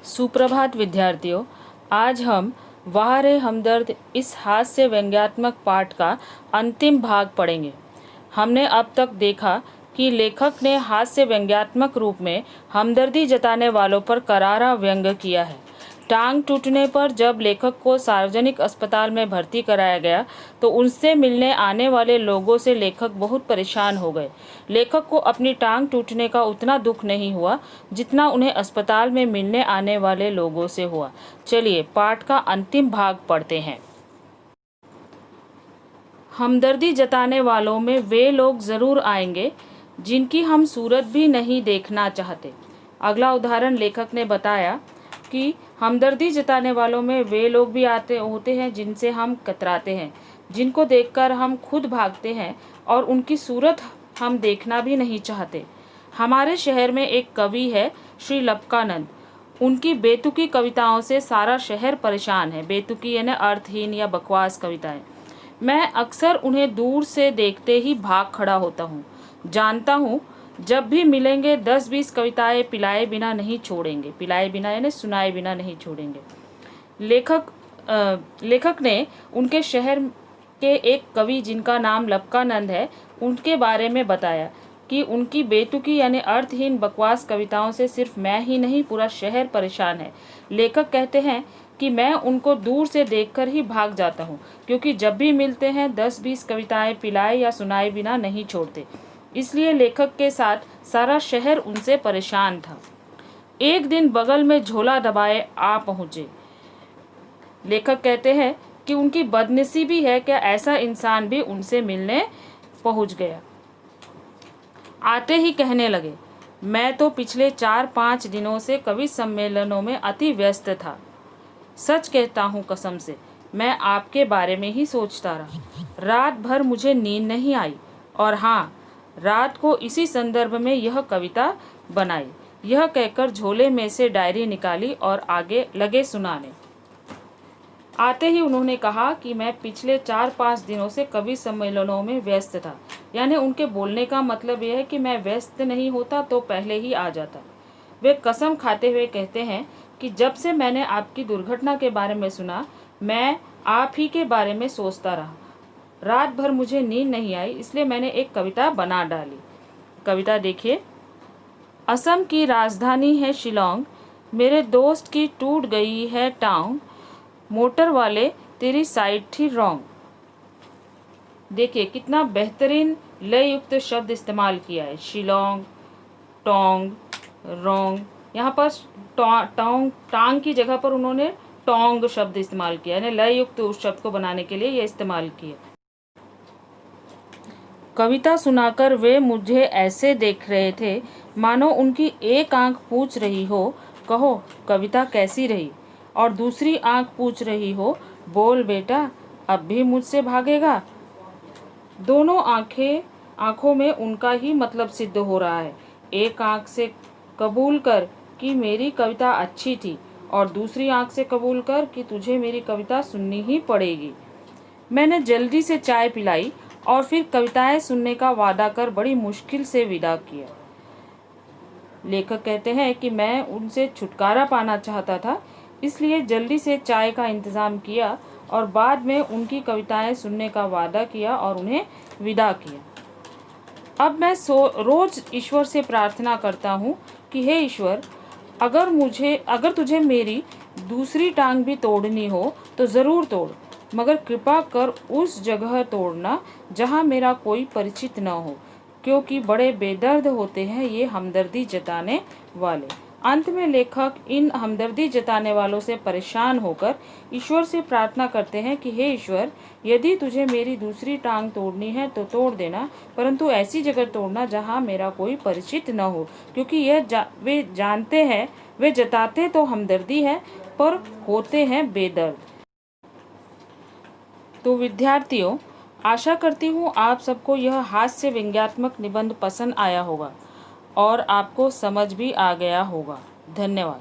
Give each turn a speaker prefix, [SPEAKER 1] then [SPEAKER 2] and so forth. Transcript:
[SPEAKER 1] सुप्रभात विद्यार्थियों, आज हम वाह रे हमदर्द इस हास्य व्यंग्यात्मक पाठ का अंतिम भाग पढ़ेंगे। हमने अब तक देखा कि लेखक ने हास्य व्यंग्यात्मक रूप में हमदर्दी जताने वालों पर करारा व्यंग्य किया है। टांग टूटने पर जब लेखक को सार्वजनिक अस्पताल में भर्ती कराया गया तो उनसे मिलने आने वाले लोगों से लेखक बहुत परेशान हो गए। लेखक को अपनी टांग टूटने का उतना दुख नहीं हुआ जितना उन्हें अस्पताल में मिलने आने वाले लोगों से हुआ। चलिए पाठ का अंतिम भाग पढ़ते हैं। हमदर्दी जताने वालों में वे लोग ज़रूर आएंगे जिनकी हम सूरत भी नहीं देखना चाहते। अगला उदाहरण लेखक ने बताया कि हमदर्दी जताने वालों में वे लोग भी आते होते हैं जिनसे हम कतराते हैं, जिनको देखकर हम खुद भागते हैं और उनकी सूरत हम देखना भी नहीं चाहते। हमारे शहर में एक कवि है श्री लपकानंद। उनकी बेतुकी कविताओं से सारा शहर परेशान है। बेतुकी यानी अर्थहीन या बकवास कविताएं। मैं अक्सर उन्हें दूर से देखते ही भाग खड़ा होता हूँ। जानता हूँ जब भी मिलेंगे 10-20 कविताएं पिलाए बिना नहीं छोड़ेंगे। पिलाए बिना यानी सुनाए बिना नहीं छोड़ेंगे। लेखक ने उनके शहर के एक कवि जिनका नाम लपकानंद है उनके बारे में बताया कि उनकी बेतुकी यानी अर्थहीन बकवास कविताओं से सिर्फ मैं ही नहीं पूरा शहर परेशान है। लेखक कहते हैं कि मैं उनको दूर से देखकर ही भाग जाता हूँ क्योंकि जब भी मिलते हैं 10-20 कविताएं पिलाए या सुनाए बिना नहीं छोड़ते। इसलिए लेखक के साथ सारा शहर उनसे परेशान था। एक दिन बगल में झोला दबाए आ पहुँचे। लेखक कहते हैं कि उनकी बदनसीबी है कि ऐसा इंसान भी उनसे मिलने पहुँच गया। आते ही कहने लगे, मैं तो पिछले 4-5 दिनों से कवि सम्मेलनों में अति व्यस्त था। सच कहता हूँ कसम से, मैं आपके बारे में ही सोचता रहा। रात भर मुझे नींद नहीं आई और हाँ, रात को इसी संदर्भ में यह कविता बनाई। यह कहकर झोले में से डायरी निकाली और आगे लगे सुनाने। आते ही उन्होंने कहा कि मैं पिछले 4-5 दिनों से कवि सम्मेलनों में व्यस्त था। यानी उनके बोलने का मतलब यह है कि मैं व्यस्त नहीं होता तो पहले ही आ जाता। वे कसम खाते हुए कहते हैं कि जब से मैंने आपकी दुर्घटना के बारे में सुना, मैं आप ही के बारे में सोचता रहा। रात भर मुझे नींद नहीं आई, इसलिए मैंने एक कविता बना डाली। कविता देखिए। असम की राजधानी है शिलोंग, मेरे दोस्त की टूट गई है टांग, मोटर वाले तेरी साइड थी रॉन्ग। देखिए कितना बेहतरीन लय युक्त शब्द इस्तेमाल किया है। शिलोंग, टोंग, रोंग। यहाँ पर टांग की जगह पर उन्होंने टोंग शब्द इस्तेमाल किया, यानी लय युक्त उस शब्द को बनाने के लिए यह इस्तेमाल किया। कविता सुनाकर वे मुझे ऐसे देख रहे थे मानो उनकी एक आंख पूछ रही हो, कहो कविता कैसी रही, और दूसरी आंख पूछ रही हो, बोल बेटा अब भी मुझसे भागेगा। दोनों आंखों में उनका ही मतलब सिद्ध हो रहा है। एक आंख से कबूल कर कि मेरी कविता अच्छी थी और दूसरी आंख से कबूल कर कि तुझे मेरी कविता सुननी ही पड़ेगी। मैंने जल्दी से चाय पिलाई और फिर कविताएं सुनने का वादा कर बड़ी मुश्किल से विदा किया। लेखक कहते हैं कि मैं उनसे छुटकारा पाना चाहता था, इसलिए जल्दी से चाय का इंतज़ाम किया और बाद में उनकी कविताएं सुनने का वादा किया और उन्हें विदा किया। अब मैं रोज़ ईश्वर से प्रार्थना करता हूँ कि हे ईश्वर, अगर तुझे मेरी दूसरी टांग भी तोड़नी हो तो ज़रूर तोड़, मगर कृपा कर उस जगह तोड़ना जहाँ मेरा कोई परिचित न हो, क्योंकि बड़े बेदर्द होते हैं ये हमदर्दी जताने वाले। अंत में लेखक इन हमदर्दी जताने वालों से परेशान होकर ईश्वर से प्रार्थना करते हैं कि हे ईश्वर, यदि तुझे मेरी दूसरी टांग तोड़नी है तो तोड़ देना, परंतु ऐसी जगह तोड़ना जहाँ मेरा कोई परिचित न हो, क्योंकि वे जानते हैं, वे जताते तो हमदर्दी है पर होते हैं बेदर्द। तो विद्यार्थियों, आशा करती हूँ आप सबको यह हास्य व्यंग्यात्मक निबंध पसंद आया होगा और आपको समझ भी आ गया होगा। धन्यवाद।